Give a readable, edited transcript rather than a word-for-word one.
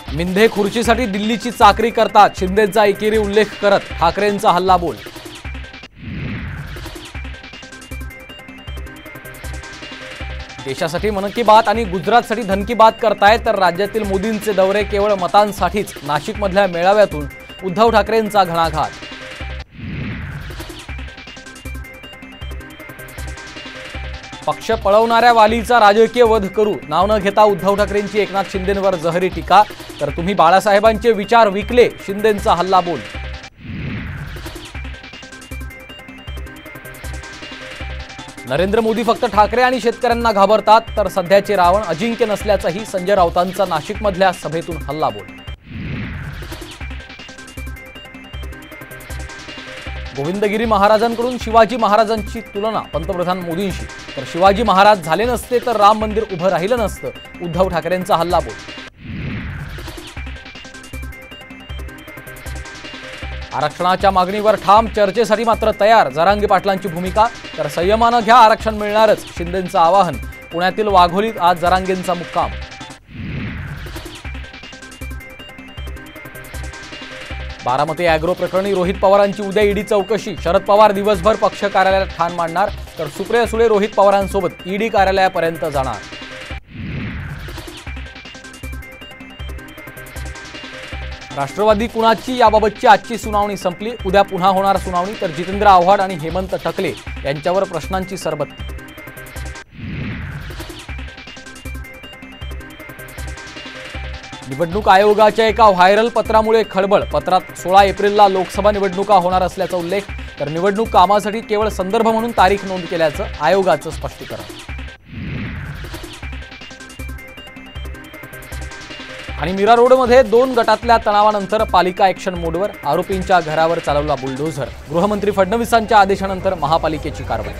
मिंधे खुर्चीसाठी दिल्लीची चाकरी करतात, शिंदेचा एकेरी उल्लेख करत ठाकरेंचा हल्लाबोल। देशासाठी मन की बात आणि गुजरातसाठी धन की बात करतायत, तर राज्यातील मोदींचे दौरे केवळ मतांसाठीच। नाशिकमधल्या मेळाव्यातून उद्धव ठाकरेंचा घणाघात। पक्ष पळवणाऱ्या वालीचा राजकीय वध करू, नाव न घेता उद्धव ठाकरेंची एकनाथ शिंदेंवर जहरी टीका। तर तुम्ही बाळासाहेबांचे विचार विकले, शिंदेंचा हल्लाबोल। नरेंद्र मोदी फक्त ठाकरे आणि शेतकऱ्यांना घाबरतात, तर सध्याचे रावण अजिंक्य नसल्याचाही संजय राऊतांचा नाशिकमधल्या सभेतून हल्लाबोल। गोविंदगिरी महाराजांकडून शिवाजी महाराजांची तुलना पंतप्रधान मोदींशी, तर शिवाजी महाराज झाले नसते तर राम मंदिर उभं राहिलं नसतं, उद्धव ठाकरेंचा हल्लाबोल। आरक्षणाच्या मागणीवर ठाम, चर्चेसाठी मात्र तयार, जरांगे पाटलांची भूमिका। तर संयमानं घ्या, आरक्षण मिळणारच, शिंदेंचं आवाहन। पुण्यातील वाघोलीत आज जरांगेंचा मुक्काम। बारामती अॅग्रो प्रकरणी रोहित पवारांची उद्या ईडी चौकशी। शरद पवार दिवसभर पक्ष कार्यालयात ठाण मांडणार, तर सुप्रिया सुळे रोहित पवारांसोबत ईडी कार्यालयापर्यंत जाणार। राष्ट्रवादी कुणाची याबाबतची आजची सुनावणी संपली, उद्या पुन्हा होणार सुनावणी। तर जितेंद्र आव्हाड आणि हेमंत टकले यांच्यावर प्रश्नांची सरबत्ती। निवडणूक आयोगाच्या एका व्हायरल पत्रामुळे खळबळ। पत्रात 16 एप्रिलला लोकसभा निवडणुका होणार असल्याचा उल्लेख, तर निवडणूक कामासाठी केवळ संदर्भ म्हणून तारीख नोंद केल्याचं आयोगाचं स्पष्टीकरण। आणि मीरा रोडमध्ये 2 गटातल्या तणावानंतर पालिका ॲक्शन मोडवर, आरोपींच्या घरावर चालवला बुलडोझर। गृहमंत्री फडणवीसांच्या आदेशानंतर महापालिकेची कारवाई।